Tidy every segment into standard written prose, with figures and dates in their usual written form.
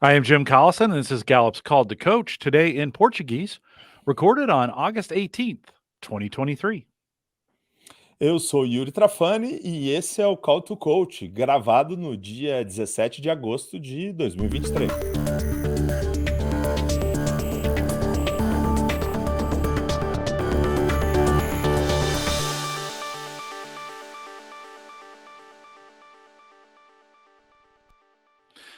I am Jim Collison, and this is Gallup's Called to Coach, today in Portuguese, recorded on August 18th, 2023. Eu sou Yuri Trafani e esse é o Call to Coach, gravado no dia 17 de agosto de 2023.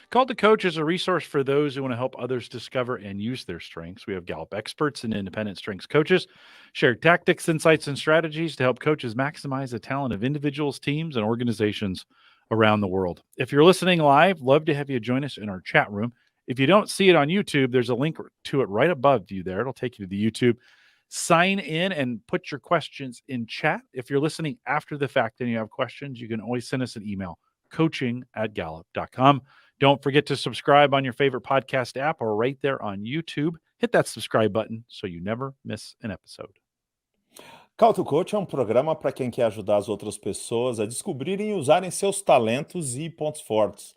Called to Coach is a resource for those who want to help others discover and use their strengths. We have Gallup experts and independent strengths coaches share tactics, insights, and strategies to help coaches maximize the talent of individuals, teams, and organizations around the world. If you're listening live, love to have you join us in our chat room. If you don't see it on YouTube, there's a link to it right above you there. It'll take you to the YouTube. Sign in and put your questions in chat. If you're listening after the fact and you have questions, you can always send us an email, coaching@gallup.com. Don't forget to subscribe on your favorite podcast app or right there on YouTube. Hit that subscribe button so you never miss an episode. Call to Coach é um programa para quem quer ajudar as outras pessoas a descobrirem e usarem seus talentos e pontos fortes.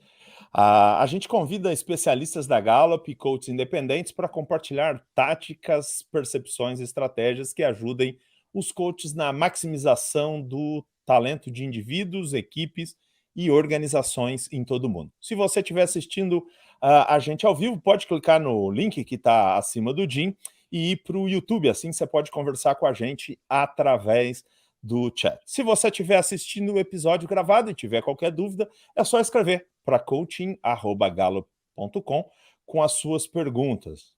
A gente convida especialistas da Gallup e coaches independentes para compartilhar táticas, percepções e estratégias que ajudem os coaches na maximização do talento de indivíduos, equipes e organizações em todo o mundo. Se você estiver assistindo a gente ao vivo, pode clicar no link que está acima do Jim e ir para o YouTube, assim você pode conversar com a gente através do chat. Se você estiver assistindo o episódio gravado e tiver qualquer dúvida, é só escrever para coaching@gallup.com com as suas perguntas.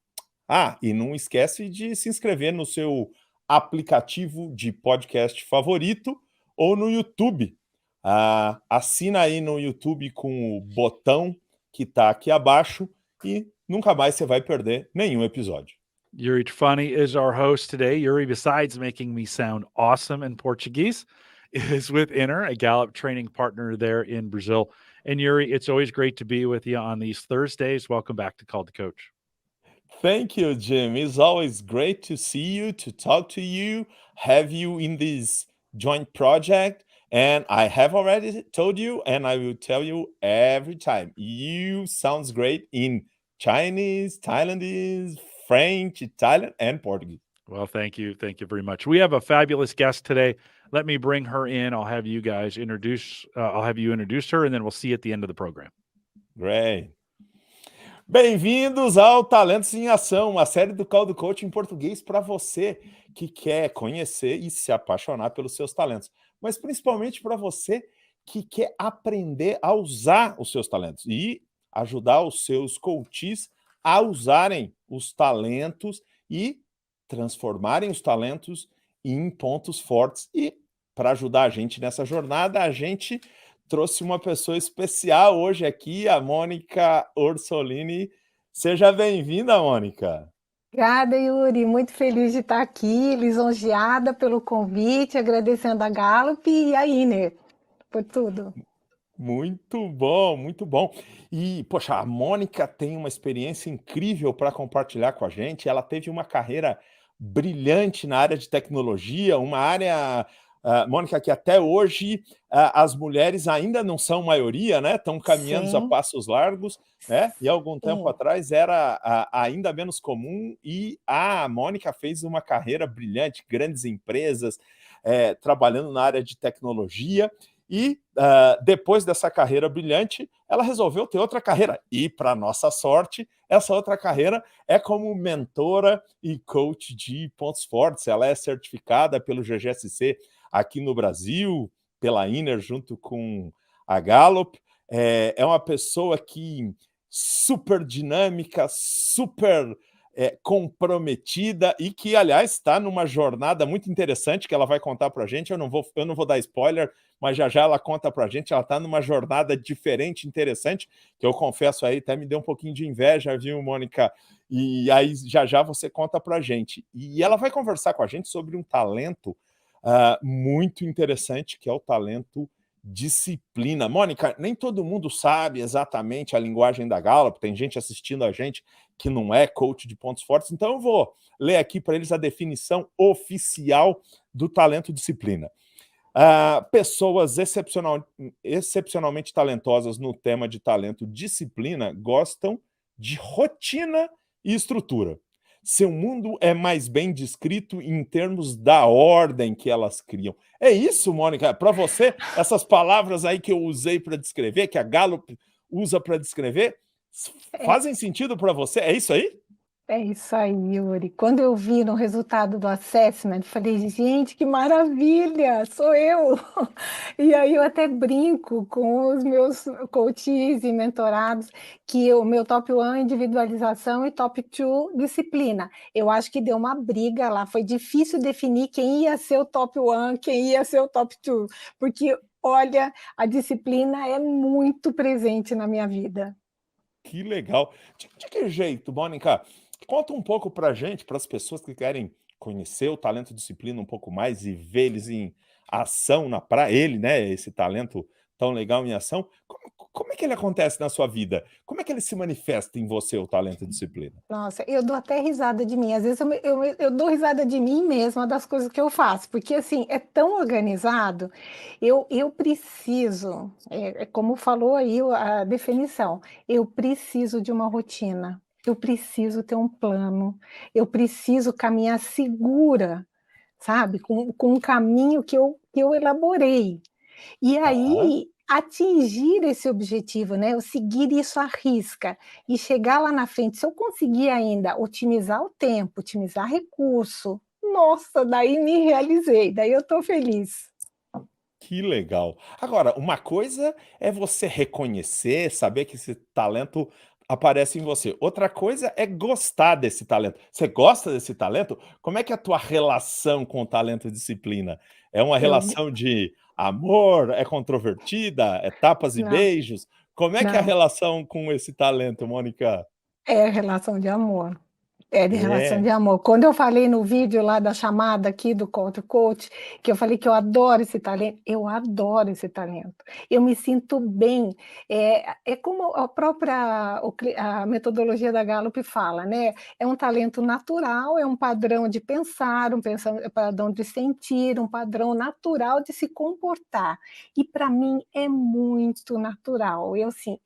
E não esquece de se inscrever no seu aplicativo de podcast favorito ou no YouTube. Assina aí no YouTube com o botão que está aqui abaixo e nunca mais você vai perder nenhum episódio. Yuri Trafani is our host today. Yuri, besides making me sound awesome in Portuguese, is with Inner, a Gallup training partner there in Brazil. And Yuri, it's always great to be with you on these Thursdays. Welcome back to Called to Coach. Thank you, Jim. It's always great to see you, to talk to you, have you in this joint project. And I have already told you, and I will tell you every time, you sounds great in Chinese, Thailandese, French, Italian, and Portuguese. Well, thank you. Thank you very much. We have a fabulous guest today. Let me bring her in. I'll have you guys introduce her, and then we'll see you at the end of the program. Great. Bem-vindos ao Talentos em Ação, uma série do Call do Coach em português para você que quer conhecer e se apaixonar pelos seus talentos, mas principalmente para você que quer aprender a usar os seus talentos e ajudar os seus coaches a usarem os talentos e transformarem os talentos em pontos fortes. E para ajudar a gente nessa jornada, a gente trouxe uma pessoa especial hoje aqui, a Mônica Orsolini. Seja bem-vinda, Mônica. Obrigada, Yuri. Muito feliz de estar aqui, lisonjeada pelo convite, agradecendo a Gallup e a Inner por tudo. Muito bom, muito bom. E, poxa, a Mônica tem uma experiência incrível para compartilhar com a gente. Ela teve uma carreira brilhante na área de tecnologia, uma área, Mônica, que até hoje as mulheres ainda não são maioria, né? Estão caminhando a passos largos, né? E algum tempo atrás era ainda menos comum, e a Mônica fez uma carreira brilhante, grandes empresas, trabalhando na área de tecnologia. E depois dessa carreira brilhante, ela resolveu ter outra carreira. E, para nossa sorte, essa outra carreira é como mentora e coach de pontos fortes. Ela é certificada pelo GGSC aqui no Brasil, pela Inner, junto com a Gallup. É uma pessoa que super dinâmica, super comprometida e que, aliás, está numa jornada muito interessante que ela vai contar para a gente. Eu não vou dar spoiler, mas já ela conta para a gente. Ela está numa jornada diferente, interessante, que eu confesso aí, até me deu um pouquinho de inveja, viu, Mônica? E aí já você conta para a gente. E ela vai conversar com a gente sobre um talento muito interessante, que é o talento disciplina. Mônica, nem todo mundo sabe exatamente a linguagem da Gallup, tem gente assistindo a gente que não é coach de pontos fortes, então eu vou ler aqui para eles a definição oficial do talento disciplina. Pessoas excepcionalmente talentosas no tema de talento disciplina gostam de rotina e estrutura. Seu mundo é mais bem descrito em termos da ordem que elas criam. É isso, Mônica? Para você, essas palavras aí que eu usei para descrever, que a Gallup usa para descrever, É, fazem sentido para você? É isso aí? é isso aí, Yuri. Quando eu vi no resultado do assessment, falei, gente, que maravilha, sou eu. E aí eu até brinco com os meus coaches e mentorados que o meu top 1 é individualização e top 2 disciplina. Eu acho que deu uma briga lá, foi difícil definir quem ia ser o top 1, quem ia ser o top 2, porque olha, a disciplina é muito presente na minha vida. Que legal. De que jeito, Mônica? Conta um pouco para a gente, para as pessoas que querem conhecer o talento disciplina um pouco mais e ver eles em ação na praia, ele, né, esse talento tão legal em ação. Como é que ele acontece na sua vida? Como é que ele se manifesta em você, o talento disciplina? Nossa, eu dou até risada de mim. Às vezes eu dou risada de mim mesma das coisas que eu faço, porque assim, é tão organizado. Eu preciso, como falou aí a definição, eu preciso de uma rotina, eu preciso ter um plano, eu preciso caminhar segura, sabe? Com um caminho que eu elaborei. E Tá. aí, atingir esse objetivo, né, eu seguir isso à risca e chegar lá na frente, se eu conseguir ainda otimizar o tempo, otimizar recurso, nossa, daí me realizei, daí eu estou feliz. Que legal. Agora, uma coisa é você reconhecer, saber que esse talento aparece em você. Outra coisa é gostar desse talento. Você gosta desse talento? Como é que é a tua relação com o talento e disciplina? É uma Eu relação de amor? É controvertida? É tapas e não, beijos? Como é que é a não, relação com esse talento, Mônica? é relação de amor. É, de relação É. de amor. Quando eu falei no vídeo lá da chamada aqui do Call to Coach, que eu falei que eu adoro esse talento, eu adoro esse talento. Eu me sinto bem. É como a própria a metodologia da Gallup fala, né? É um talento natural, é um padrão de pensar, padrão de sentir, um padrão natural de se comportar. E para mim é muito natural.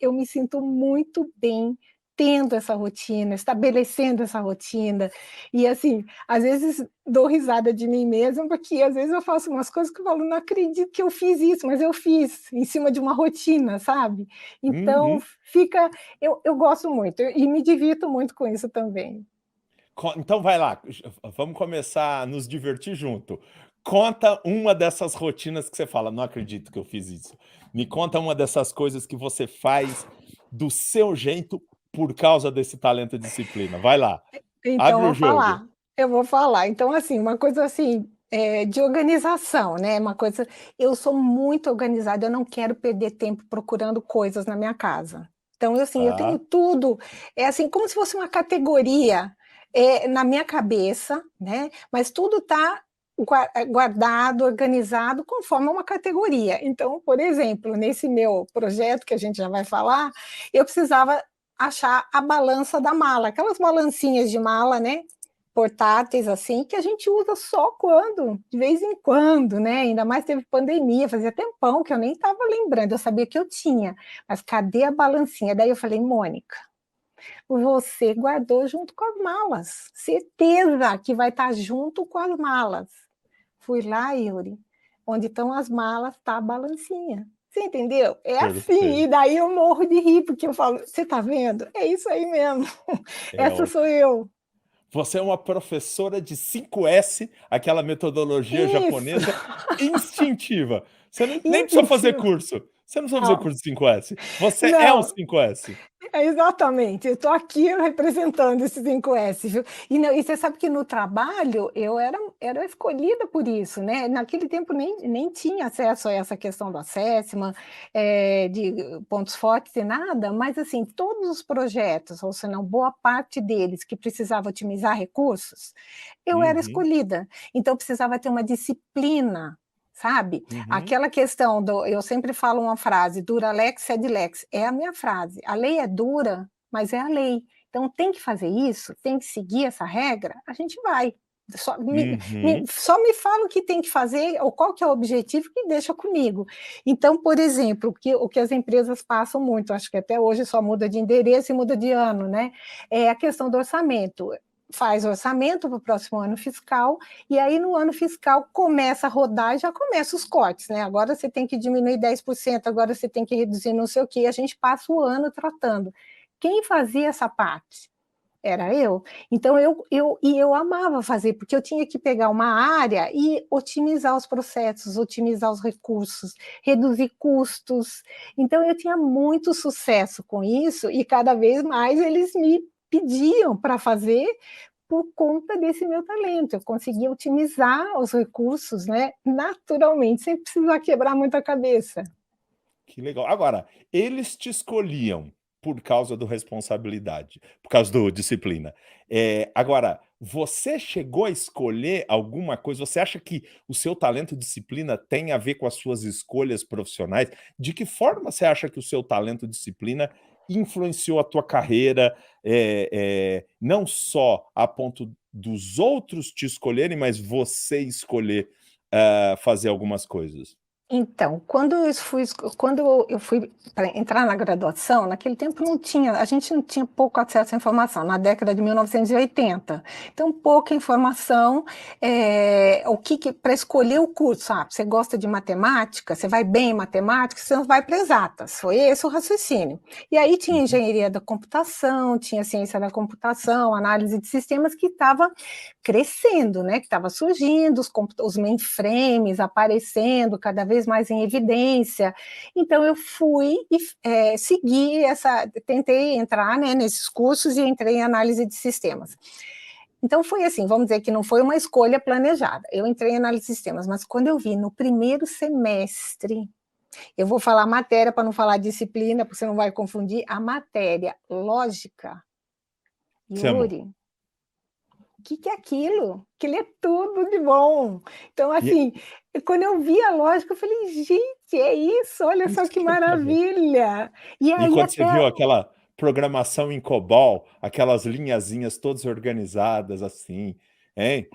Eu me sinto muito bem tendo essa rotina, estabelecendo essa rotina. E assim, às vezes dou risada de mim mesma, porque às vezes eu faço umas coisas que eu falo, não acredito que eu fiz isso, mas eu fiz, em cima de uma rotina, sabe? Então, Uhum. fica. Eu gosto muito e me divirto muito com isso também. Então vai lá, vamos começar a nos divertir junto. Conta uma dessas rotinas que você fala: "Não acredito que eu fiz isso". Me conta uma dessas coisas que você faz do seu jeito por causa desse talento e disciplina. Vai lá, Então, abre o jogo. eu vou falar. Então, assim, uma coisa assim, de organização, né? Uma coisa. Eu sou muito organizada, eu não quero perder tempo procurando coisas na minha casa. Então, assim, eu tenho Tá. tudo, é assim, como se fosse uma categoria na minha cabeça, né? Mas tudo está guardado, organizado conforme uma categoria. Então, por exemplo, nesse meu projeto que a gente já vai falar, eu precisava achar a balança da mala, aquelas balancinhas de mala, né? Portáteis assim, que a gente usa só quando, de vez em quando, né? Ainda mais teve pandemia, fazia tempão que eu nem estava lembrando, eu sabia que eu tinha, mas cadê a balancinha? Daí eu falei, Mônica, você guardou junto com as malas, certeza que vai estar junto com as malas. Fui lá, Yuri, onde estão as malas, tá a balancinha. Você entendeu? É assim, Perfeito. e daí eu morro de rir, porque eu falo, você está vendo? É isso aí mesmo, É essa sou eu. Você é uma professora de 5S, aquela metodologia Isso, japonesa instintiva. Você nem precisou fazer instintivo. curso. Você não precisa fazer Não, curso de 5S. Você é um não, 5S. exatamente, eu estou aqui representando esse 5S, viu? E você sabe que no trabalho eu era escolhida por isso, né? Naquele tempo nem tinha acesso a essa questão do assessment, de pontos fortes e nada, mas assim, todos os projetos, ou se não, boa parte deles que precisava otimizar recursos, eu era Uhum, escolhida. Então precisava ter uma disciplina, sabe? uhum. Aquela questão do eu sempre falo uma frase: "Dura lex sed lex", é a minha frase. A lei é dura, mas é a lei. Então tem que fazer isso, tem que seguir essa regra, a gente vai, Uhum. Só me fala o que tem que fazer, ou qual que é o objetivo, que deixa comigo. Então, por exemplo, o que as empresas passam muito, acho que até hoje só muda de endereço e muda de ano, né? É a questão do orçamento. Faz orçamento para o próximo ano fiscal, e aí no ano fiscal começa a rodar e já começa os cortes, né? Agora você tem que diminuir 10%, agora você tem que reduzir não sei o quê, a gente passa o ano tratando. Quem fazia essa parte? Era eu. Então, eu amava fazer, porque eu tinha que pegar uma área e otimizar os processos, otimizar os recursos, reduzir custos. Então, eu tinha muito sucesso com isso, e cada vez mais eles me pediam para fazer por conta desse meu talento. Eu conseguia otimizar os recursos, né, naturalmente, sem precisar quebrar muita cabeça. Que legal. Agora, eles te escolhiam por causa do responsabilidade, por causa do disciplina. Agora, você chegou a escolher alguma coisa? Você acha que o seu talento e disciplina tem a ver com as suas escolhas profissionais? De que forma você acha que o seu talento e disciplina influenciou a tua carreira, não só a ponto dos outros te escolherem, mas você escolher fazer algumas coisas? Então, quando eu fui para entrar na graduação, naquele tempo não tinha, a gente não tinha pouco acesso à informação, na década de 1980. Então, pouca informação, para escolher o curso. Você gosta de matemática, você vai bem em matemática, você não vai para exatas. Foi esse o raciocínio. E aí tinha Uhum. engenharia da computação, tinha ciência da computação, análise de sistemas, que estava crescendo, né? Que estava surgindo, os mainframes aparecendo cada vez mais em evidência. Então eu fui e segui tentei entrar, né, nesses cursos, e entrei em análise de sistemas. Então foi assim, vamos dizer que não foi uma escolha planejada. Eu entrei em análise de sistemas, mas quando eu vi no primeiro semestre, eu vou falar matéria para não falar disciplina, porque você não vai confundir, a matéria lógica, Você amou. Yuri, o que é aquilo? Aquilo é tudo de bom. Então, E assim, quando eu vi a lógica, eu falei, gente, é isso, olha só isso que que eu quero ver. maravilha. E E aí quando você até viu aquela programação em COBOL, aquelas linhazinhas todas organizadas assim, hein?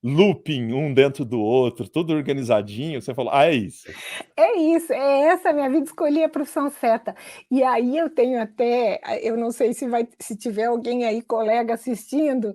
Looping um dentro do outro, tudo organizadinho, você falou: "Ah, é isso". é isso, é essa a minha vida, escolhi a profissão certa. E aí eu tenho até, eu não sei se tiver alguém aí, colega assistindo,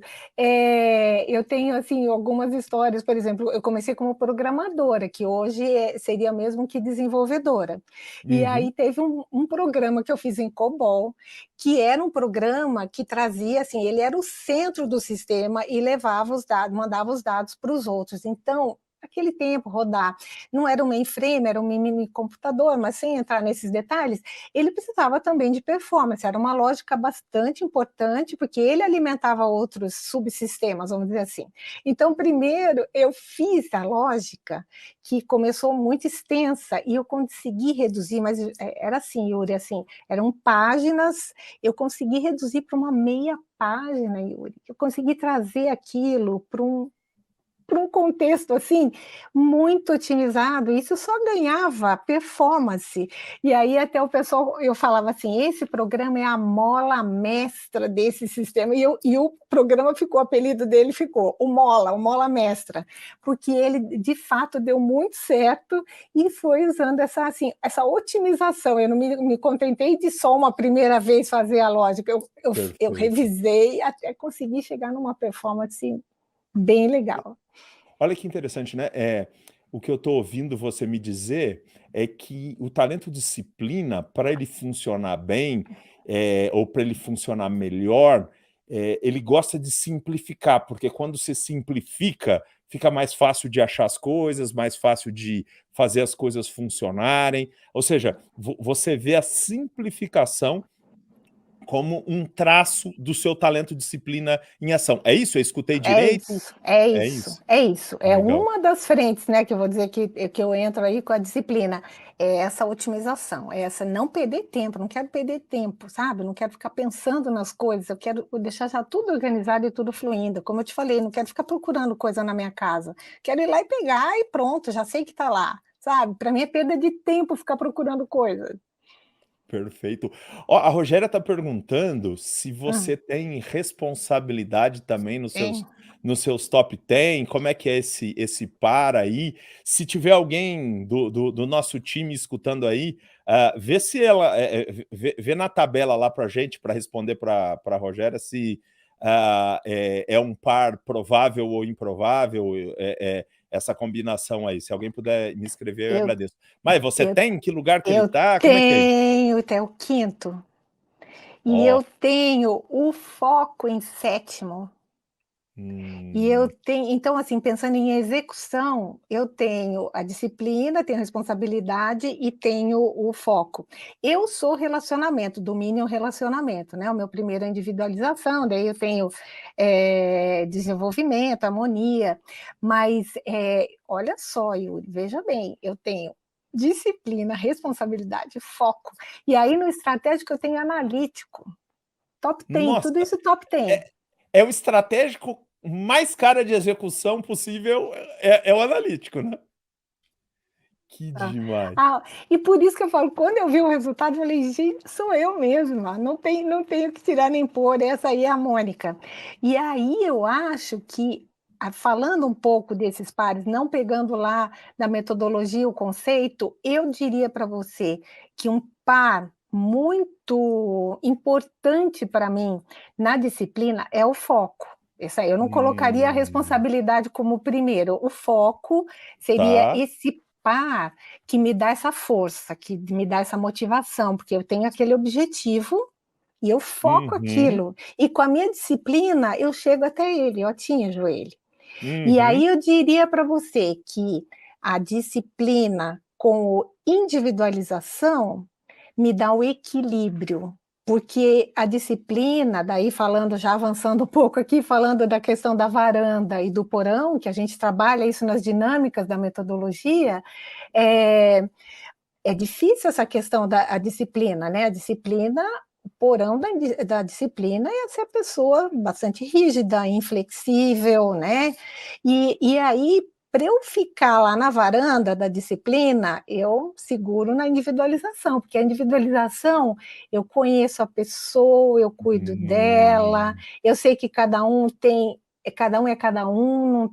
eu tenho assim algumas histórias. Por exemplo, eu comecei como programadora, que hoje seria mesmo que desenvolvedora. E Uhum. aí teve um programa que eu fiz em COBOL, que era um programa que trazia, assim, ele era o centro do sistema e levava os dados, mandava os dados para os outros. Então, naquele tempo, rodar não era um mainframe, era um mini computador, mas sem entrar nesses detalhes, ele precisava também de performance, era uma lógica bastante importante, porque ele alimentava outros subsistemas, vamos dizer assim. Então, primeiro, eu fiz a lógica, que começou muito extensa, e eu consegui reduzir, mas era assim, Yuri, assim, eram páginas, eu consegui reduzir para uma meia página, Yuri. Eu consegui trazer aquilo para um contexto assim muito otimizado, isso só ganhava performance. E aí até o pessoal, eu falava assim, esse programa é a mola mestra desse sistema, e o programa ficou, o apelido dele ficou o Mola Mestra, porque ele de fato deu muito certo, e foi usando essa otimização. Eu não me contentei de só uma primeira vez fazer a lógica, eu Perfeito. revisei até conseguir chegar numa performance bem legal. Olha que interessante, né? O que eu estou ouvindo você me dizer é que o talento disciplina, para ele funcionar bem, ou para ele funcionar melhor, ele gosta de simplificar, porque quando você simplifica, fica mais fácil de achar as coisas, mais fácil de fazer as coisas funcionarem. Ou seja, você vê a simplificação como um traço do seu talento disciplina em ação. É isso? Eu escutei É direito? isso, é É isso, isso. é isso. É Legal. uma das frentes, né, que eu vou dizer que eu entro aí com a disciplina, é essa otimização, é essa não perder tempo, não quero perder tempo, sabe? Não quero ficar pensando nas coisas, eu quero deixar já tudo organizado e tudo fluindo. Como eu te falei, não quero ficar procurando coisa na minha casa. Quero ir lá e pegar e pronto, já sei que está lá, sabe? Para mim é perda de tempo ficar procurando coisa. Perfeito. Ó, a Rogéria está perguntando se Hum, você tem responsabilidade também nos seus tem. nos seus top 10? Como é que é esse par aí? Se tiver alguém do nosso time escutando aí, vê se ela vê na tabela lá para a gente, para responder para a Rogéria, se é um par provável ou improvável, essa combinação aí. Se alguém puder me escrever, eu agradeço. Mas você tem? Que lugar que ele está? Como é que é isso? Tenho até o quinto. E eu tenho o foco em sétimo. E eu tenho, então, assim, pensando em execução, eu tenho a disciplina, tenho a responsabilidade e tenho o foco. Eu sou relacionamento, domínio relacionamento, né? O meu primeiro é individualização, daí eu tenho desenvolvimento, harmonia, mas olha só, Yuri, veja bem, eu tenho disciplina, responsabilidade, foco. E aí no estratégico eu tenho analítico, top 10, Nossa, tudo isso top 10. é o estratégico mais cara de execução possível, é o analítico, né? Que demais. E por isso que eu falo, quando eu vi o resultado, eu falei, gente, sou eu mesma, não tenho que tirar nem pôr, essa aí é a Mônica. E aí eu acho que, falando um pouco desses pares, não pegando lá da metodologia o conceito, eu diria para você que um par muito importante para mim na disciplina é o foco. Isso aí, eu não colocaria a responsabilidade como primeiro. O foco seria Tá. esse par que me dá essa força, que me dá essa motivação, porque eu tenho aquele objetivo e eu foco aquilo. E com a minha disciplina, eu chego até ele, eu atinjo ele. E aí eu diria para você que a disciplina com individualização me dá o equilíbrio, porque a disciplina, daí falando, já avançando um pouco aqui, falando da questão da varanda e do porão, que a gente trabalha isso nas dinâmicas da metodologia, é difícil essa questão da disciplina, né? A disciplina, o porão da disciplina é ser a pessoa bastante rígida, inflexível, né? E aí, para eu ficar lá na varanda da disciplina, eu seguro na individualização, porque a individualização, eu conheço a pessoa, eu cuido dela, eu sei que cada um é cada um,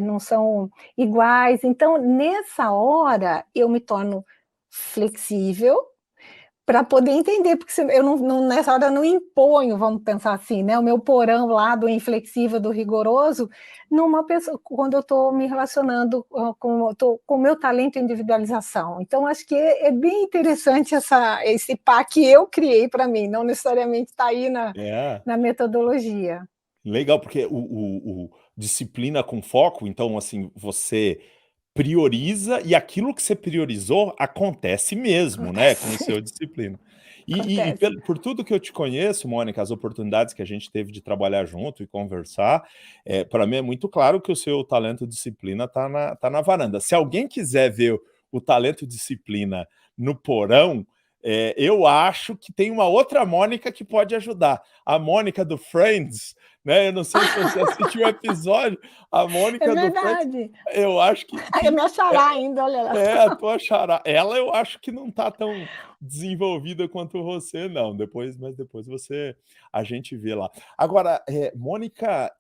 não são iguais. Então, nessa hora, eu me torno flexível para poder entender, porque eu nessa hora eu não imponho, vamos pensar assim, né, o meu porão lá do inflexível, do rigoroso, numa pessoa, quando eu estou me relacionando com o meu talento em individualização. Então, acho que é bem interessante esse par que eu criei para mim, não necessariamente está aí na metodologia. Legal, porque o disciplina com foco, então, assim, você prioriza e aquilo que você priorizou acontece mesmo, né, com o seu disciplina. E Acontece. por tudo que eu te conheço, Mônica, as oportunidades que a gente teve de trabalhar junto e conversar, para mim é muito claro que o seu talento disciplina tá na varanda. Se alguém quiser ver o talento disciplina no porão, eu acho que tem uma outra Mônica que pode ajudar. A Mônica do Friends, né? Eu não sei se você assistiu o episódio, a Mônica do Friends, eu acho que É minha xará ainda, olha lá. a tua xará. Ela eu acho que não tá tão desenvolvida quanto você, não. Mas depois a gente vê lá. Agora, Mônica,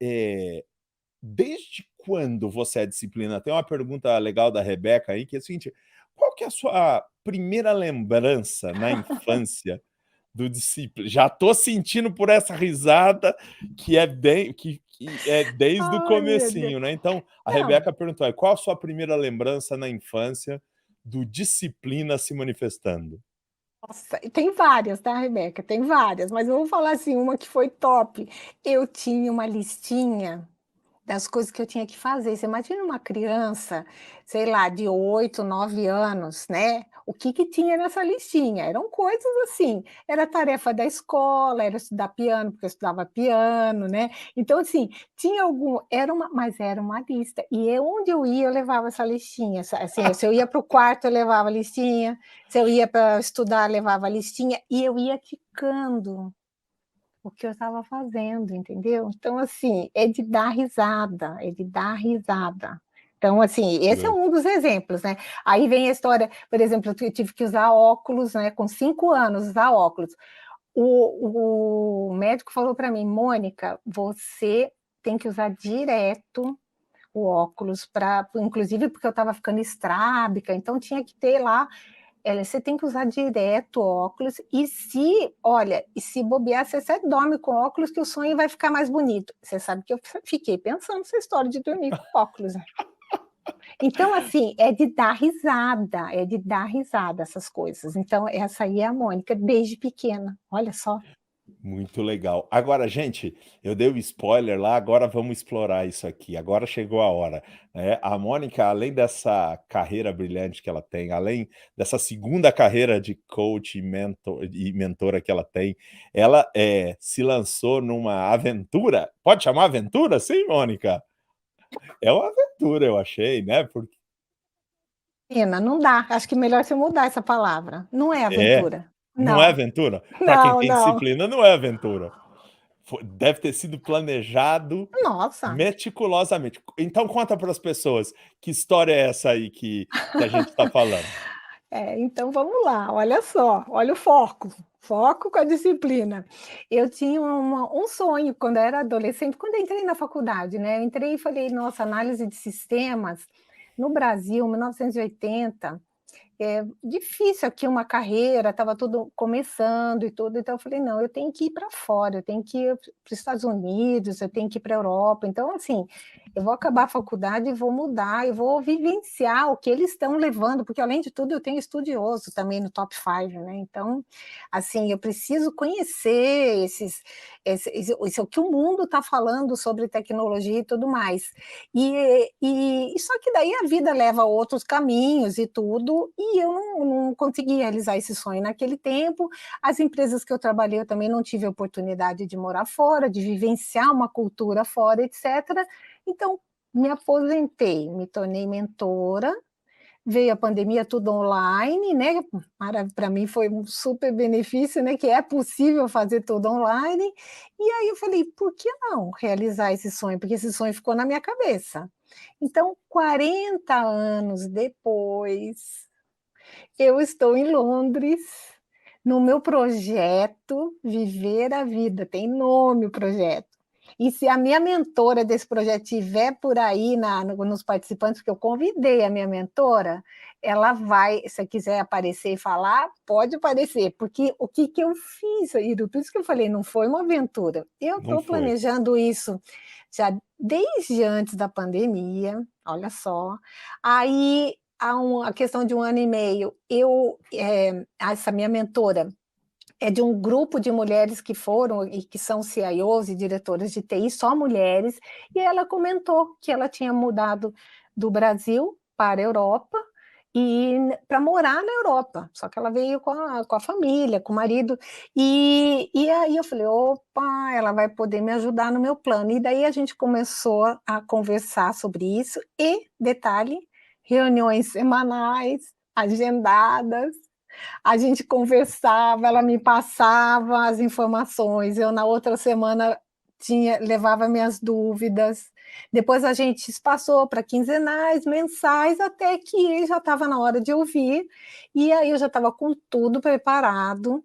desde quando você é disciplina? Tem uma pergunta legal da Rebeca aí, que é o seguinte: qual que é a sua primeira lembrança na infância do disciplina? Já tô sentindo por essa risada que é desde o Ai, meu Deus. comecinho, né? Então, a Não, Rebeca perguntou aí, qual a sua primeira lembrança na infância do disciplina se manifestando? nossa, tem várias, tá, Rebeca? Tem várias, mas eu vou falar assim, uma que foi top. Eu tinha uma listinha das coisas que eu tinha que fazer. Você imagina uma criança, sei lá, de 8, 9 anos, né? O que que tinha nessa listinha? Eram coisas assim, era tarefa da escola, era estudar piano, porque eu estudava piano, né? Então, assim, tinha mas era uma lista. E onde eu ia, eu levava essa listinha. Assim, se eu ia para o quarto, eu levava a listinha. Se eu ia para estudar, eu levava a listinha. E eu ia ticando o que eu estava fazendo, entendeu? Então, assim, é de dar risada, é de dar risada. Então, assim, esse é um dos exemplos, né? Aí vem a história, por exemplo, eu tive que usar óculos, né? Com 5 anos, usar óculos. O médico falou para mim, Mônica, você tem que usar direto o óculos, inclusive porque eu estava ficando estrábica, então tinha que ter lá. Você tem que usar direto o óculos, e se bobear, você até dorme com óculos, que o sonho vai ficar mais bonito. Você sabe que eu fiquei pensando nessa história de dormir com óculos, né? Então, assim, é de dar risada essas coisas. Então, essa aí é a Mônica, desde pequena, olha só. Muito legal. Agora, gente, eu dei o spoiler lá, agora vamos explorar isso aqui. Agora chegou a hora, né? A Mônica, além dessa carreira brilhante que ela tem, além dessa segunda carreira de coach e mentora que ela tem, ela se lançou numa aventura. Pode chamar aventura? Sim, Mônica? É uma aventura, eu achei, né? Porque Menina, não dá, acho que melhor você mudar essa palavra. Não é é, aventura. não é Não, aventura? Para quem não, tem não. disciplina, não é aventura. Deve ter sido planejado Nossa. meticulosamente. Então conta para as pessoas, que história é essa aí que a gente está falando? Então vamos lá, olha só, olha o foco com a disciplina. Eu tinha um sonho quando eu era adolescente, quando eu entrei na faculdade, né? Eu entrei e falei, nossa, análise de sistemas no Brasil, 1980, é difícil aqui uma carreira, estava tudo começando e tudo, então eu falei, não, eu tenho que ir para fora, eu tenho que ir para os Estados Unidos, eu tenho que ir para a Europa, então assim, eu vou acabar a faculdade e vou mudar, eu vou vivenciar o que eles estão levando, porque além de tudo eu tenho estudioso também no top 5, né? Então, assim, eu preciso conhecer isso que o mundo está falando sobre tecnologia e tudo mais. E só que daí a vida leva a outros caminhos e tudo, e eu não consegui realizar esse sonho naquele tempo. As empresas que eu trabalhei, eu também não tive a oportunidade de morar fora, de vivenciar uma cultura fora, etc. Então, me aposentei, me tornei mentora, veio a pandemia, tudo online, né? Para mim foi um super benefício, né? Que é possível fazer tudo online. E aí eu falei, por que não realizar esse sonho? Porque esse sonho ficou na minha cabeça. Então, 40 anos depois, eu estou em Londres, no meu projeto Viver a Vida, tem nome o projeto. E se a minha mentora desse projeto estiver por aí nos participantes, porque eu convidei a minha mentora, ela vai, se quiser aparecer e falar, pode aparecer, porque o que eu fiz, Iro, por isso que eu falei, não foi uma aventura. Eu Não estou foi. planejando isso já desde antes da pandemia, olha só. Aí, a questão de 1 ano e meio, essa minha mentora é de um grupo de mulheres que foram e que são CIOs e diretoras de TI, só mulheres, e ela comentou que ela tinha mudado do Brasil para a Europa e para morar na Europa, só que ela veio com a família, com o marido, e aí eu falei, opa, ela vai poder me ajudar no meu plano, e daí a gente começou a conversar sobre isso, e, detalhe, reuniões semanais, agendadas, a gente conversava, ela me passava as informações, eu na outra semana levava minhas dúvidas. Depois a gente passou para quinzenais, mensais, até que já estava na hora de ouvir, e aí eu já estava com tudo preparado,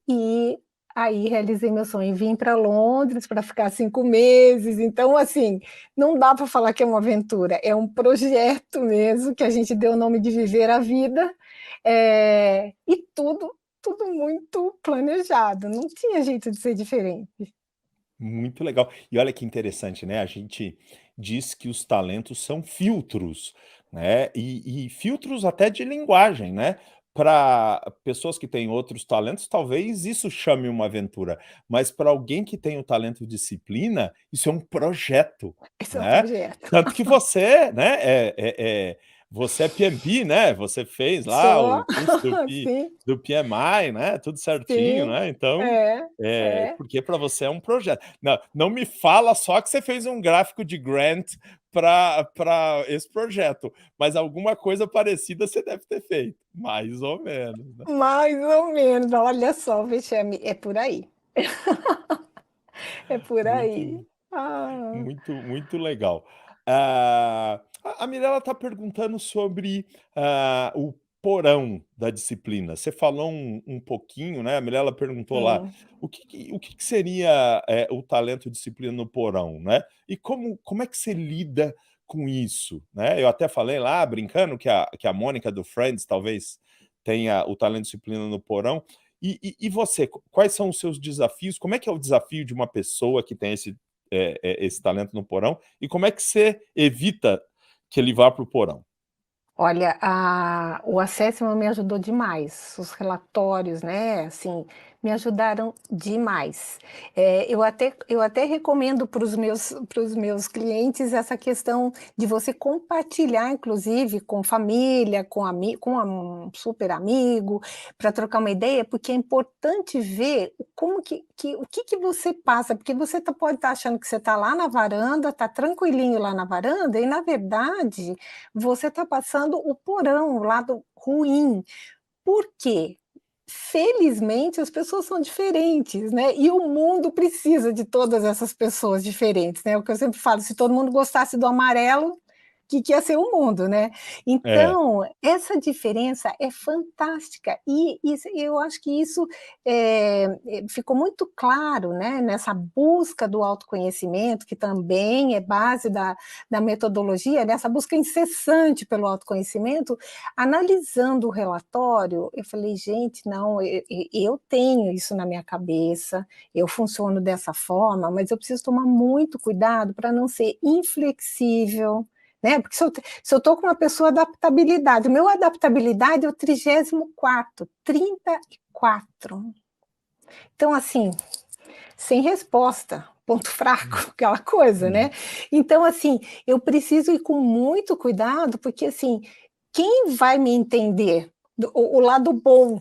e aí realizei meu sonho, vim para Londres para ficar 5 meses, então assim, não dá para falar que é uma aventura, é um projeto mesmo, que a gente deu o nome de Viver a Vida, e tudo muito planejado, não tinha jeito de ser diferente. Muito legal. E olha que interessante, né? A gente diz que os talentos são filtros, né? E filtros até de linguagem, né? Para pessoas que têm outros talentos, talvez isso chame uma aventura, mas para alguém que tem o talento de disciplina, isso é um projeto, Esse é um né? projeto. Tanto que você, né? Você é PMP, né? Você fez lá Sou, o curso sim, do PMI, né? Tudo certinho, sim, né? Então, é, é. porque para você é um projeto. Não, não me fala só que você fez um gráfico de grant para esse projeto, mas alguma coisa parecida você deve ter feito, mais ou menos, né? Mais ou menos, olha só, vexame, é por aí, é por aí. Muito, Ah. muito legal. A Mirella está perguntando sobre o porão da disciplina? Você falou um pouquinho, né? A Mirella perguntou lá, Sim. o que seria o talento disciplina no porão, né? E como é que você lida com isso, né? Eu até falei lá, brincando, que a Mônica do Friends talvez tenha o talento disciplina no porão. E você, quais são os seus desafios? Como é que é o desafio de uma pessoa que tem esse talento no porão? E como é que você evita que ele vá para o porão? Olha, o Assessment me ajudou demais, os relatórios, né, assim, me ajudaram demais. Eu até recomendo para os meus clientes essa questão de você compartilhar, inclusive, com família, com um super amigo, para trocar uma ideia, porque é importante ver como o que você passa, porque você pode estar achando que você está lá na varanda, está tranquilinho lá na varanda, e na verdade você está passando o porão, o lado ruim. Por quê? Felizmente, as pessoas são diferentes, né, e o mundo precisa de todas essas pessoas diferentes, né, o que eu sempre falo, se todo mundo gostasse do amarelo, que ia ser o mundo, né. É, Então, essa diferença é fantástica, e eu acho que isso, ficou muito claro, né, nessa busca do autoconhecimento, que também é base da metodologia, nessa busca incessante pelo autoconhecimento, analisando o relatório, eu falei: "Gente, não, eu tenho isso na minha cabeça, eu funciono dessa forma, mas eu preciso tomar muito cuidado para não ser inflexível, né, porque se eu estou com uma pessoa adaptabilidade, o meu adaptabilidade é o 34º, 34. Então, assim, sem resposta, ponto fraco, aquela coisa, né. hum, Então, assim, eu preciso ir com muito cuidado, porque, assim, quem vai me entender o lado bom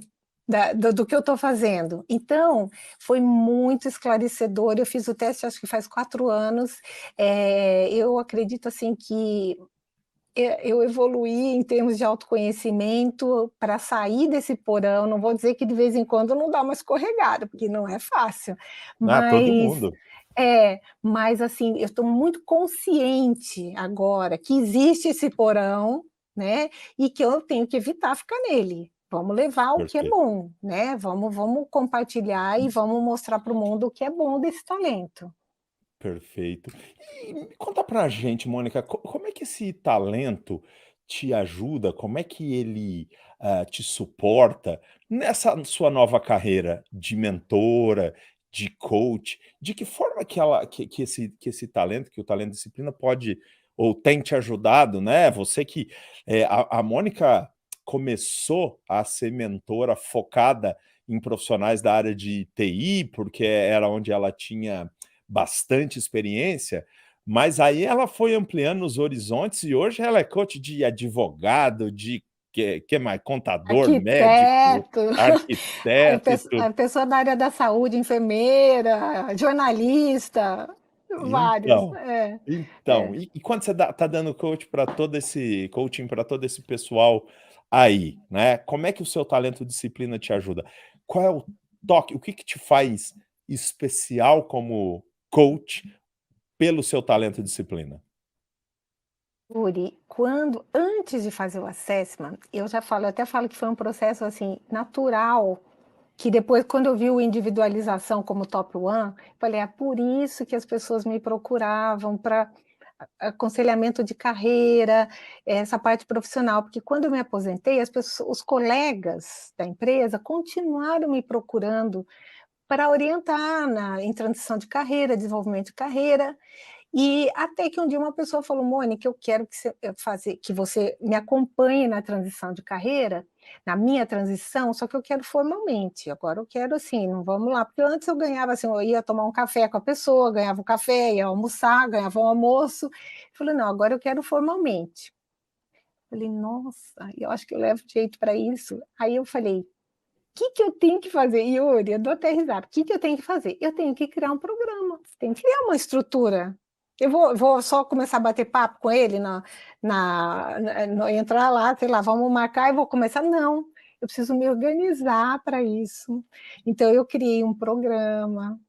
do que eu estou fazendo? Então, foi muito esclarecedor, eu fiz o teste acho que faz 4 anos, eu acredito, assim, que eu evoluí em termos de autoconhecimento para sair desse porão, não vou dizer que de vez em quando não dá uma escorregada, porque não é fácil, todo mas mundo. mas assim, eu estou muito consciente agora que existe esse porão, né, e que eu tenho que evitar ficar nele. Vamos levar o que é Perfeito. bom, né, vamos compartilhar e vamos mostrar para o mundo o que é bom desse talento. Perfeito. E me conta pra gente, Mônica, como é que esse talento te ajuda? Como é que ele, te suporta nessa sua nova carreira de mentora, de coach? De que forma que esse talento, que o talento disciplina pode ou tem te ajudado, né? Você que, a Mônica começou a ser mentora focada em profissionais da área de TI, porque era onde ela tinha bastante experiência, mas aí ela foi ampliando os horizontes e hoje ela é coach de advogado, de que mais? Contador, médico, Arquiteto, arquiteto e a tudo. pessoa da área da saúde, enfermeira, jornalista, vários. Então, então, É. e quando você tá dando coaching para todo esse pessoal aí, né? Como é que o seu talento disciplina te ajuda? Qual é o toque? O que te faz especial como coach pelo seu talento disciplina? Yuri, antes de fazer o assessment, eu até falo que foi um processo, assim, natural, que depois quando eu vi o individualização como top one, falei: "É por isso que as pessoas me procuravam para aconselhamento de carreira, essa parte profissional", porque quando eu me aposentei, os colegas da empresa continuaram me procurando para orientar em transição de carreira, desenvolvimento de carreira, e até que um dia uma pessoa falou: "Mônica, eu quero que você me acompanhe na transição de carreira, na minha transição, só que eu quero formalmente, agora eu quero assim, não vamos lá", porque antes eu ganhava assim, eu ia tomar um café com a pessoa, ganhava um café, ia almoçar, ganhava um almoço. Falei: "Não, agora eu quero formalmente". Falei: "Nossa, eu acho que eu levo jeito para isso". Aí eu falei: que eu tenho que fazer?" Yuri, eu dou até risada. "O que que eu tenho que fazer?" Eu tenho que criar um programa, você tem que criar uma estrutura. Eu vou só começar a bater papo com ele entrar lá, sei lá, vamos marcar e vou começar, não, eu preciso me organizar para isso. Então eu criei um programa,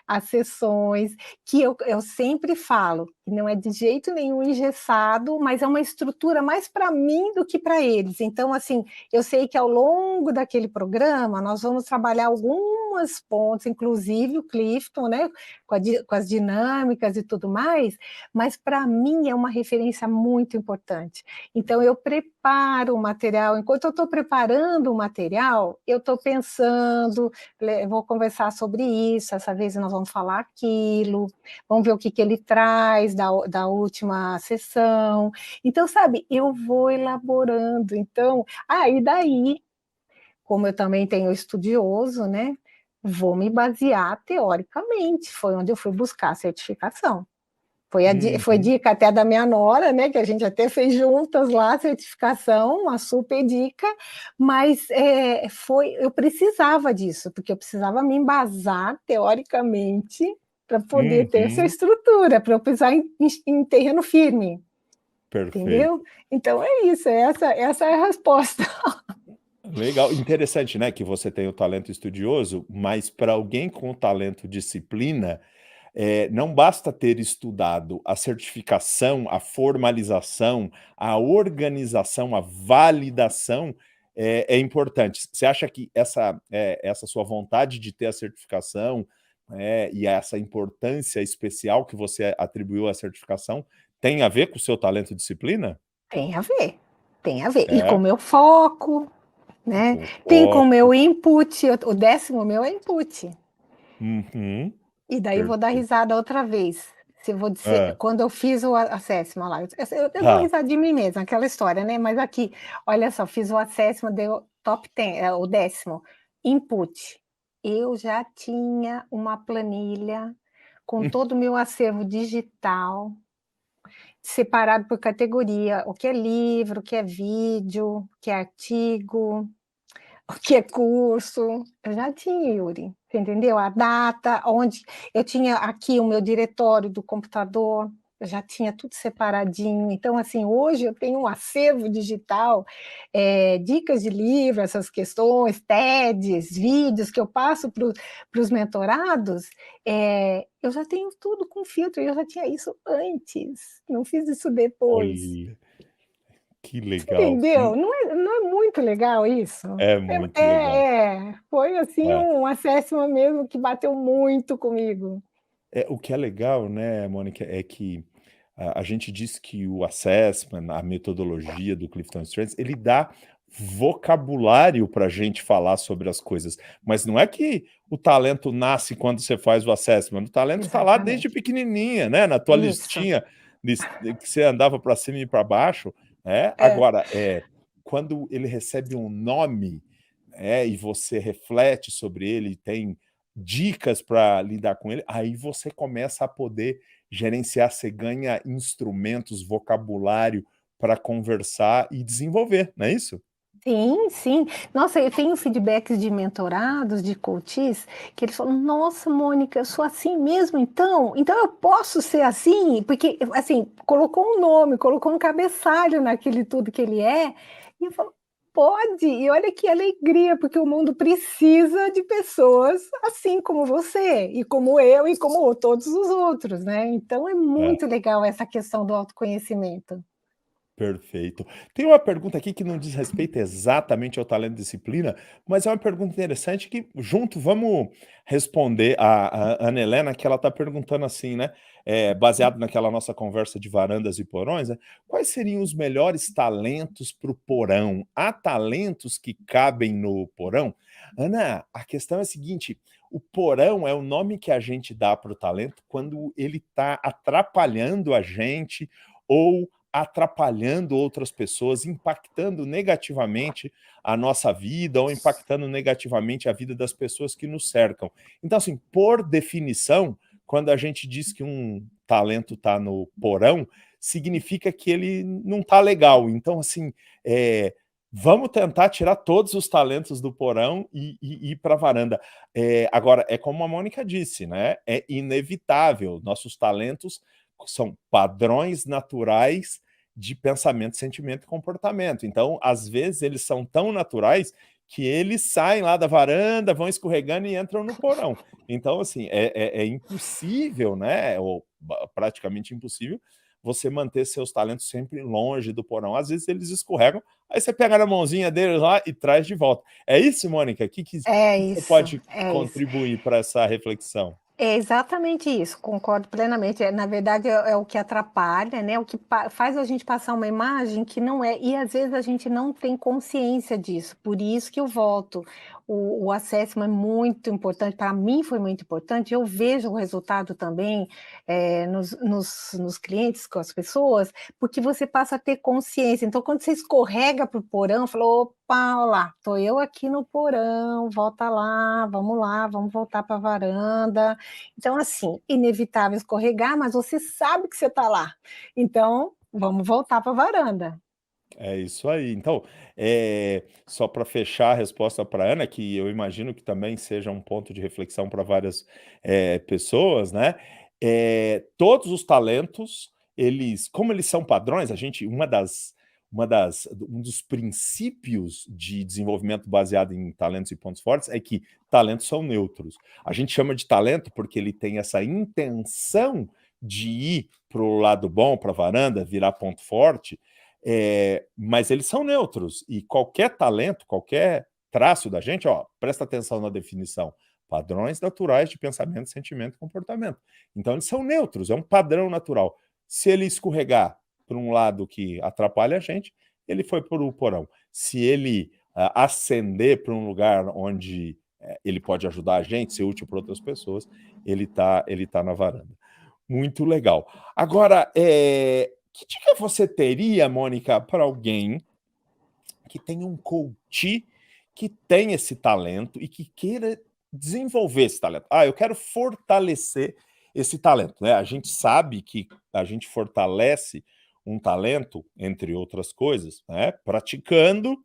as sessões, que eu sempre falo, que não é de jeito nenhum engessado, mas é uma estrutura mais para mim do que para eles. Então, assim, eu sei que ao longo daquele programa nós vamos trabalhar algumas pontos, inclusive o Clifton, né, com as dinâmicas e tudo mais, mas para mim é uma referência muito importante. Então, eu preparo o material, enquanto eu estou preparando o material, eu estou pensando, vou conversar sobre isso, essa vez nós vamos falar aquilo, vamos ver o que ele traz da última sessão. Então, sabe, eu vou elaborando. Então, e daí, como eu também tenho estudioso, né, vou me basear teoricamente, foi onde eu fui buscar a certificação. Foi dica até da minha nora, né, que a gente até fez juntas lá a certificação, uma super dica, mas eu precisava disso, porque eu precisava me embasar teoricamente para poder ter essa estrutura, para eu pisar em terreno firme. Perfeito. Entendeu? Então é isso, essa é a resposta. Legal, interessante, né, que você tem o talento estudioso, mas para alguém com o talento disciplina, não basta ter estudado, a certificação, a formalização, a organização, a validação é importante. Você acha que essa sua vontade de ter a certificação e essa importância especial que você atribuiu à certificação tem a ver com o seu talento disciplina? Tem a ver, tem a ver. E com É, o meu foco, né? com Tem com o foco. meu input, o 10º meu é input. Uhum, E daí eu vou dar perfeito. risada outra vez. Se eu vou dizer, quando eu fiz o assessment lá, eu dou risada de mim mesma, aquela história, né? Mas aqui, olha só, fiz o assessment, deu top 10, o 10º, input. Eu já tinha uma planilha com todo o meu acervo digital, separado por categoria, o que é livro, o que é vídeo, o que é artigo, o que é curso. Eu já tinha, Yuri, você entendeu? A data, onde eu tinha aqui o meu diretório do computador, eu já tinha tudo separadinho. Então, assim, hoje eu tenho um acervo digital, dicas de livro, essas questões, TEDs, vídeos que eu passo para os mentorados, eu já tenho tudo com filtro, eu já tinha isso antes, não fiz isso depois. Olha, que legal. Entendeu? Não é muito legal isso? É muito legal. Foi assim É. um assessment mesmo que bateu muito comigo. O que é legal, né, Mônica, é que a gente diz que o assessment, a metodologia do Clifton Strengths, ele dá vocabulário para a gente falar sobre as coisas, mas não é que o talento nasce quando você faz o assessment, o talento está lá desde Exatamente. pequenininha, né, na tua Isso. listinha que você andava para cima e para baixo, né? É. Agora, quando ele recebe um nome, e você reflete sobre ele, tem dicas para lidar com ele, aí você começa a poder gerenciar, você ganha instrumentos, vocabulário para conversar e desenvolver, não é isso? Sim, sim. Nossa, eu tenho feedbacks de mentorados, de coaches, que eles falam: "Nossa, Mônica, eu sou assim mesmo então? Então eu posso ser assim?" Porque, assim, colocou um nome, colocou um cabeçalho naquele tudo que ele é, e eu falo: "Pode!" E olha que alegria, porque o mundo precisa de pessoas assim como você, e como eu, e como todos os outros, né. Então é É. muito legal essa questão do autoconhecimento. Perfeito. Tem uma pergunta aqui que não diz respeito exatamente ao talento e disciplina, mas é uma pergunta interessante que junto vamos responder a Ana Helena, que ela está perguntando assim, né, baseado naquela nossa conversa de varandas e porões, né, quais seriam os melhores talentos para o porão? Há talentos que cabem no porão? Ana, a questão é a seguinte, o porão é o nome que a gente dá para o talento quando ele está atrapalhando a gente ou atrapalhando outras pessoas, impactando negativamente a nossa vida ou impactando negativamente a vida das pessoas que nos cercam. Então, assim, por definição, quando a gente diz que um talento está no porão, significa que ele não está legal. Então, assim, vamos tentar tirar todos os talentos do porão e ir para a varanda. Agora, é como a Mônica disse, né? É inevitável. Nossos talentos são padrões naturais de pensamento, sentimento e comportamento. Então, às vezes, eles são tão naturais que eles saem lá da varanda, vão escorregando e entram no porão. Então, assim, é impossível, né? Ou praticamente impossível você manter seus talentos sempre longe do porão. Às vezes eles escorregam, aí você pega na mãozinha deles lá e traz de volta. É isso, Mônica? O que você pode contribuir para essa reflexão? É exatamente isso, concordo plenamente. Na verdade, é o que atrapalha, né? O que faz a gente passar uma imagem que não é, e às vezes a gente não tem consciência disso. Por isso que eu volto. O assessment é muito importante, para mim foi muito importante. Eu vejo o resultado também nos clientes, com as pessoas, porque você passa a ter consciência. Então, quando você escorrega para o porão, falou: opa, olha lá, estou eu aqui no porão, volta lá, vamos voltar para a varanda. Então, assim, inevitável escorregar, mas você sabe que você está lá. Então, vamos voltar para a varanda. É isso aí. Então, só para fechar a resposta para a Ana, que eu imagino que também seja um ponto de reflexão para várias pessoas, né? Todos os talentos, como eles são padrões, um dos princípios de desenvolvimento baseado em talentos e pontos fortes é que talentos são neutros. A gente chama de talento porque ele tem essa intenção de ir para o lado bom, para a varanda, virar ponto forte, mas eles são neutros, e qualquer talento, qualquer traço da gente, presta atenção na definição: padrões naturais de pensamento, sentimento e comportamento. Então eles são neutros, é um padrão natural. Se ele escorregar para um lado que atrapalha a gente, ele foi para o porão. Se ele ascender para um lugar onde ele pode ajudar a gente, ser útil para outras pessoas, ele tá na varanda. Muito legal. Agora, que dica você teria, Mônica, para alguém que tem um coach que tem esse talento e que queira desenvolver esse talento? Eu quero fortalecer esse talento, né? A gente sabe que a gente fortalece um talento, entre outras coisas, né, praticando,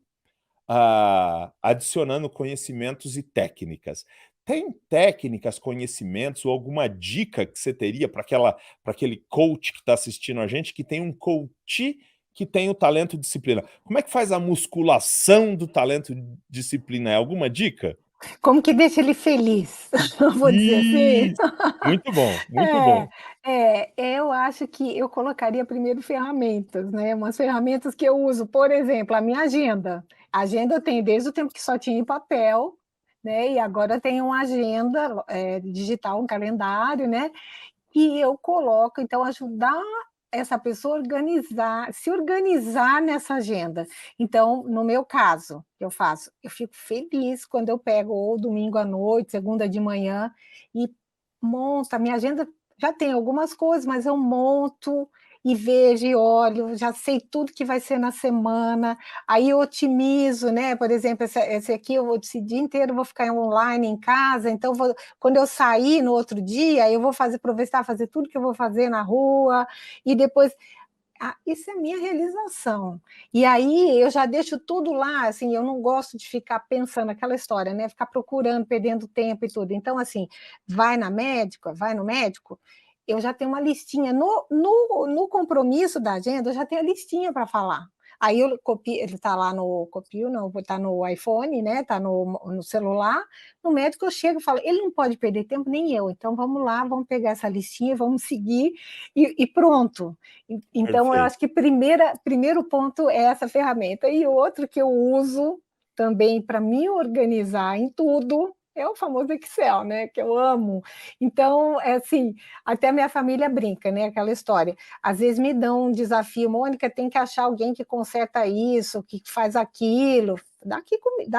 adicionando conhecimentos e técnicas. Tem técnicas, conhecimentos ou alguma dica que você teria para aquele coach que está assistindo a gente, que tem um coach que tem o talento disciplina? Como é que faz a musculação do talento disciplina? É alguma dica? Como que deixa ele feliz? Vou dizer assim. Isso! Muito bom, muito bom. Eu acho que eu colocaria primeiro ferramentas, né? Umas ferramentas que eu uso, por exemplo, a minha agenda. A agenda eu tenho desde o tempo que só tinha em papel, né? E agora tem uma agenda digital, um calendário, né? E eu coloco, então, ajudar essa pessoa a se organizar nessa agenda. Então, no meu caso, eu fico feliz quando eu pego ou domingo à noite, segunda de manhã, e monto a minha agenda. Já tem algumas coisas, mas eu monto e vejo e olho, já sei tudo que vai ser na semana, aí eu otimizo, né? Por exemplo, esse aqui esse dia inteiro eu vou ficar online em casa, então quando eu sair no outro dia, eu vou aproveitar fazer tudo que eu vou fazer na rua, e depois. Isso é minha realização. E aí eu já deixo tudo lá, assim, eu não gosto de ficar pensando aquela história, né? Ficar procurando, perdendo tempo e tudo. Então, assim, vai no médico, eu já tenho uma listinha. No compromisso da agenda, eu já tenho a listinha para falar. Aí eu copio, ele está lá está no iPhone, né? Está no celular. No médico eu chego e falo, ele não pode perder tempo, nem eu. Então vamos lá, vamos pegar essa listinha, vamos seguir e pronto. Então eu acho que primeiro ponto é essa ferramenta. E outro que eu uso também para me organizar em tudo é o famoso Excel, né? Que eu amo. Então, assim, até a minha família brinca, né? Aquela história. Às vezes me dão um desafio, Mônica, tem que achar alguém que conserta isso, que faz aquilo. Dá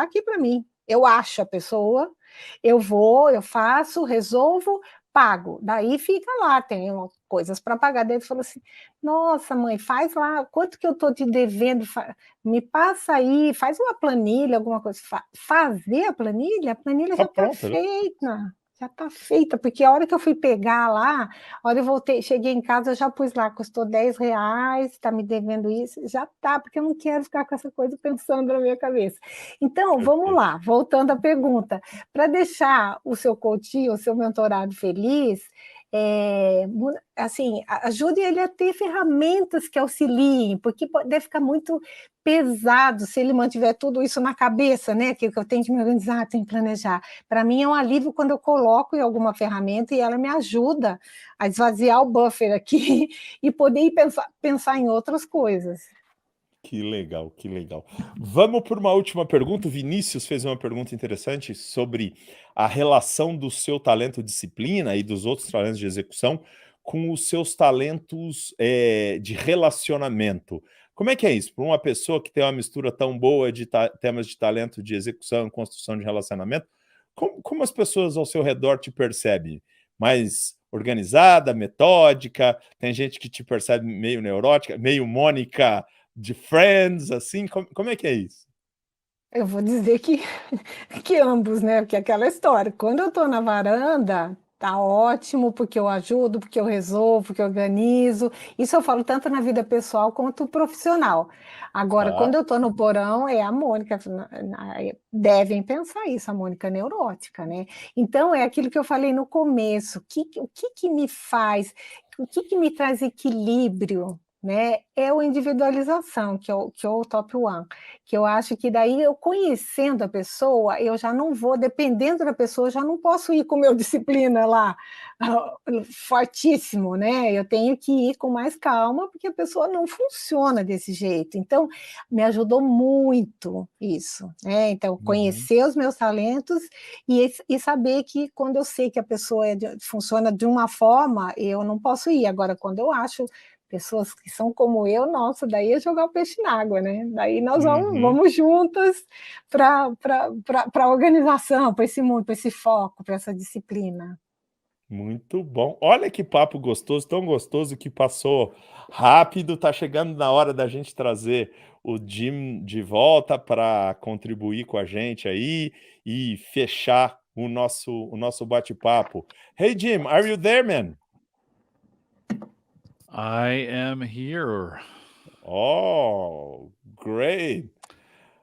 aqui para mim. Eu acho a pessoa, eu vou, eu faço, resolvo, pago. Daí fica lá, tem coisas para pagar. Daí ele falou assim: nossa, mãe, faz lá, quanto que eu estou te devendo? Me passa aí, faz uma planilha, alguma coisa. Fazer a planilha já está feita. Já está feita, porque a hora que eu fui pegar lá, a hora eu voltei, cheguei em casa, eu já pus lá, custou R$10, está me devendo isso, já está, porque eu não quero ficar com essa coisa pensando na minha cabeça. Então, vamos lá, voltando à pergunta. Para deixar o seu coach, o seu mentorado feliz, assim, ajude ele a ter ferramentas que auxiliem, porque deve ficar muito pesado se ele mantiver tudo isso na cabeça, né? Que eu tenho que me organizar, tenho que planejar. Para mim é um alívio quando eu coloco em alguma ferramenta e ela me ajuda a esvaziar o buffer aqui e poder ir pensar em outras coisas. Que legal, que legal. Vamos por uma última pergunta. O Vinícius fez uma pergunta interessante sobre a relação do seu talento disciplina e dos outros talentos de execução com os seus talentos de relacionamento. Como é que é isso? Para uma pessoa que tem uma mistura tão boa de temas de talento de execução e construção de relacionamento, como as pessoas ao seu redor te percebem? Mais organizada, metódica? Tem gente que te percebe meio neurótica, meio Mônica de Friends, assim? Como é que é isso? Eu vou dizer que ambos, né? Porque é aquela história, quando eu estou na varanda, tá ótimo, porque eu ajudo, porque eu resolvo, porque eu organizo. Isso eu falo tanto na vida pessoal quanto profissional. Agora, Tá. quando eu estou no porão, é a Mônica. Devem pensar isso, a Mônica neurótica, né? Então, é aquilo que eu falei no começo. O que me faz, o que me traz equilíbrio? Né, é a individualização, que é o top one, que eu acho que daí eu conhecendo a pessoa, eu já não vou, dependendo da pessoa, eu já não posso ir com meu disciplina lá, fortíssimo, né? Eu tenho que ir com mais calma, porque a pessoa não funciona desse jeito. Então, me ajudou muito isso, né? Então, Uhum. conhecer os meus talentos e saber que quando eu sei que a pessoa funciona de uma forma, eu não posso ir. Agora, quando eu acho pessoas que são como eu, nossa, daí é jogar o peixe na água, né? Daí nós Uhum. vamos juntas para a organização, para esse mundo, para esse foco, para essa disciplina. Muito bom. Olha que papo gostoso, tão gostoso que passou rápido. Tá chegando na hora da gente trazer o Jim de volta para contribuir com a gente aí e fechar o nosso bate-papo. Hey Jim, are you there, man? I am here. Oh, great.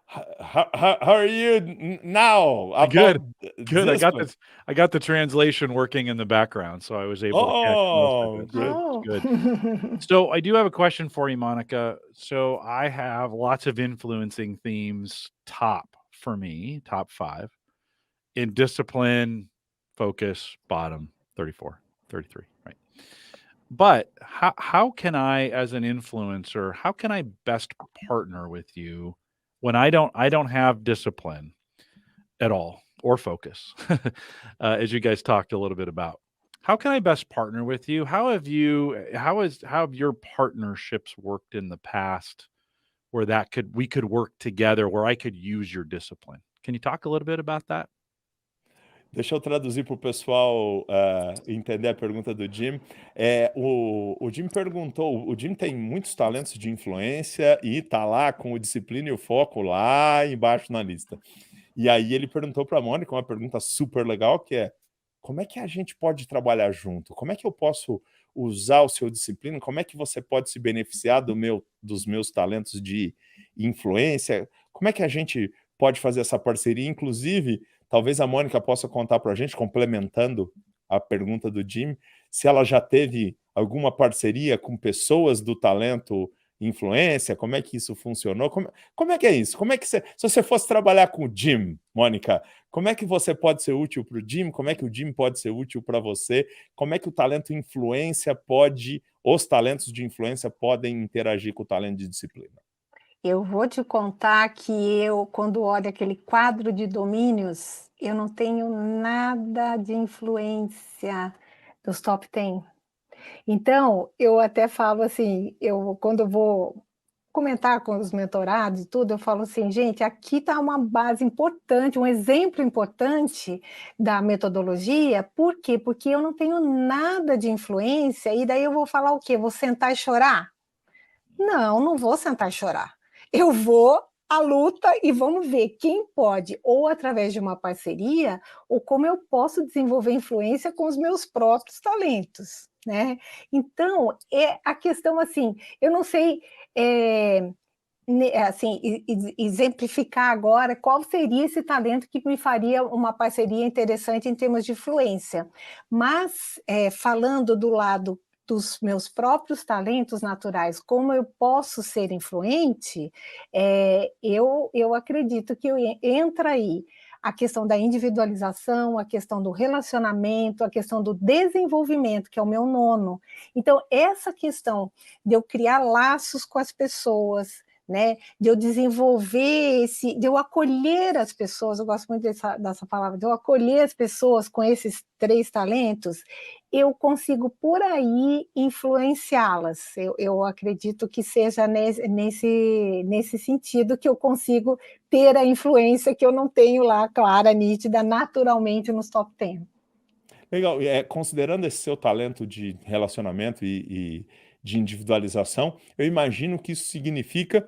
How are you now about Good. Good. this one? I got the translation working in the background, so I was able to catch most of Oh, it. So good. it's Oh. good. So I do have a question for you, Monica. So I have lots of influencing themes top for me, top 5 in discipline, focus, bottom 34, 33, right? But how can I, as an influencer, how can I best partner with you when I don't have discipline at all or focus, as you guys talked a little bit about? How can I best partner with you? How have your partnerships worked in the past where we could work together, where I could use your discipline? Can you talk a little bit about that? Deixa eu traduzir para o pessoal entender a pergunta do Jim. O Jim perguntou, o Jim tem muitos talentos de influência e está lá com o disciplina e o foco lá embaixo na lista. E aí ele perguntou para a Mônica uma pergunta super legal, que é: como é que a gente pode trabalhar junto? Como é que eu posso usar o seu disciplina? Como é que você pode se beneficiar dos meus talentos de influência? Como é que a gente pode fazer essa parceria? Inclusive, talvez a Mônica possa contar para a gente, complementando a pergunta do Jim, se ela já teve alguma parceria com pessoas do talento influência, como é que isso funcionou? Como é que é isso? Como é que se você fosse trabalhar com o Jim, Mônica, como é que você pode ser útil para o Jim? Como é que o Jim pode ser útil para você? Como é que o talento influência os talentos de influência podem interagir com o talento de disciplina? Eu vou te contar que eu, quando olho aquele quadro de domínios, eu não tenho nada de influência dos top 10. Então, eu até falo assim, quando eu vou comentar com os mentorados e tudo, eu falo assim, gente, aqui está uma base importante, um exemplo importante da metodologia. Por quê? Porque eu não tenho nada de influência, e daí eu vou falar o quê? Vou sentar e chorar? Não, não vou sentar e chorar. Eu vou à luta e vamos ver quem pode, ou através de uma parceria, ou como eu posso desenvolver influência com os meus próprios talentos, né? Então, é a questão assim, eu não sei, assim, exemplificar agora qual seria esse talento que me faria uma parceria interessante em termos de influência. Mas, falando do lado dos meus próprios talentos naturais, como eu posso ser influente, eu acredito que entra aí a questão da individualização, a questão do relacionamento, a questão do desenvolvimento, que é o meu nono. Então, essa questão de eu criar laços com as pessoas, né, de eu desenvolver de eu acolher as pessoas, eu gosto muito dessa palavra, de eu acolher as pessoas com esses 3 talentos, eu consigo por aí influenciá-las. Eu acredito que seja nesse sentido que eu consigo ter a influência que eu não tenho lá, clara, nítida, naturalmente nos top 10. Legal. Considerando esse seu talento de relacionamento e de individualização, eu imagino que isso significa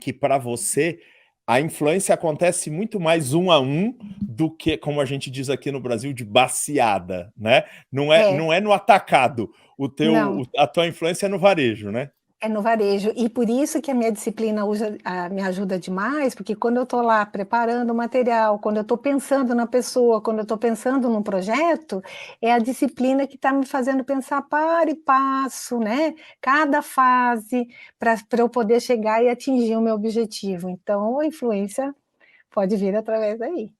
que para você a influência acontece muito mais 1 a 1 do que, como a gente diz aqui no Brasil, de baseada, né? Não é no atacado. Não. A tua influência é no varejo, né? É no varejo, e por isso que a minha disciplina me ajuda demais, porque quando eu estou lá preparando o material, quando eu estou pensando na pessoa, quando eu estou pensando num projeto, é a disciplina que está me fazendo pensar par e passo, né? Cada fase, para eu poder chegar e atingir o meu objetivo. Então, a influência pode vir através daí.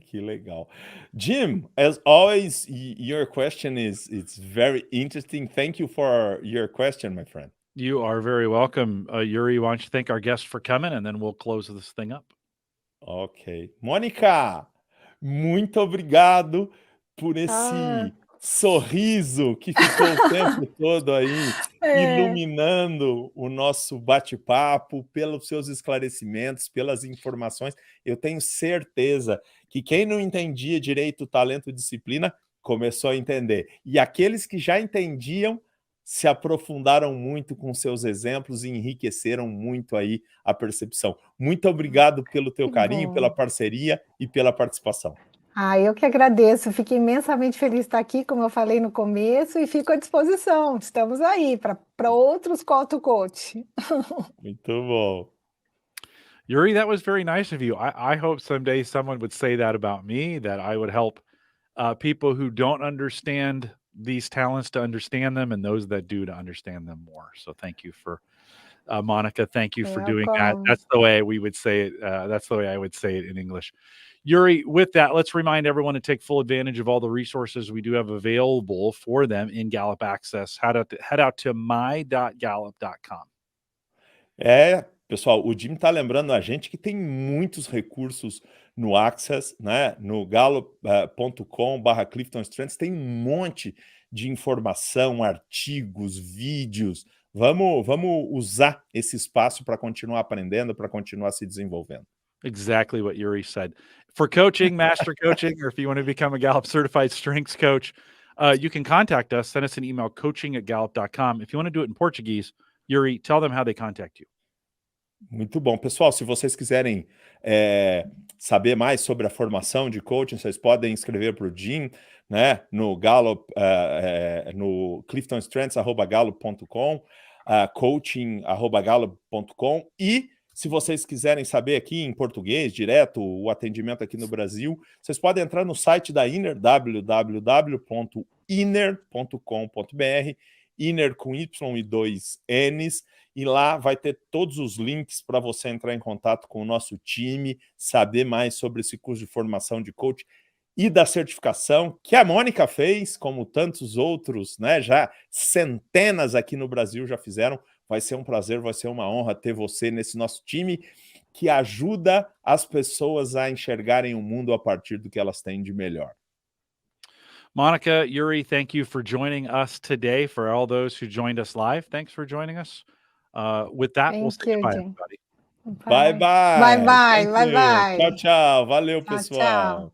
Que legal. Jim, as always, your question it's very interesting. Thank you for your question, my friend. You are very welcome. Yuri, why don't you thank our guests for coming, and then we'll close this thing up. Ok. Mônica, muito obrigado por esse sorriso que ficou o tempo todo aí iluminando o nosso bate-papo, pelos seus esclarecimentos, pelas informações. Eu tenho certeza que quem não entendia direito talento e disciplina começou a entender. E aqueles que já entendiam se aprofundaram muito com seus exemplos e enriqueceram muito aí a percepção. Muito obrigado pelo teu carinho, pela parceria e pela participação. Eu que agradeço, fiquei imensamente feliz de estar aqui, como eu falei no começo, e fico à disposição. Estamos aí para outros Call to Coach. Muito bom. Yuri, that was very nice of you. I hope someday someone would say that about me, that I would help people who don't understand these talents to understand them, and those that do to understand them more. So thank you for Monica. Thank you for doing that. That's the way we would say it. That's the way I would say it in English. Yuri, with that, let's remind everyone to take full advantage of all the resources we do have available for them in Gallup Access. Head out to my.gallup.com. Pessoal, o Jim está lembrando a gente que tem muitos recursos no Access, né? No gallup.com/Clifton Strengths tem um monte de informação, artigos, vídeos. Vamos usar esse espaço para continuar aprendendo, para continuar se desenvolvendo. Exactly what Yuri said. For coaching, master coaching, or if you want to become a Gallup certified strengths coach, you can contact us. Send us an email, coaching@gallup.com. If you want to do it in Portuguese, Yuri, tell them how they contact you. Muito bom. Pessoal, se vocês quiserem saber mais sobre a formação de coaching, vocês podem escrever para o Jim, né, no Gallup, no cliftonstrengths@gallup.com, coaching@gallup.com, e se vocês quiserem saber aqui em português, direto, o atendimento aqui no Brasil, vocês podem entrar no site da Inner, www.inner.com.br, Inner com Y e 2 N's, e lá vai ter todos os links para você entrar em contato com o nosso time, saber mais sobre esse curso de formação de coach e da certificação que a Mônica fez, como tantos outros, né? Já centenas aqui no Brasil já fizeram. Vai ser um prazer, vai ser uma honra ter você nesse nosso time que ajuda as pessoas a enxergarem o mundo a partir do que elas têm de melhor. Monica, Yuri, thank you for joining us today. For all those who joined us live, thanks for joining us. With that, we'll say goodbye, everybody. Bye, bye. Bye, bye. Bye, bye. Tchau, tchau. Valeu, Tchau, pessoal. tchau.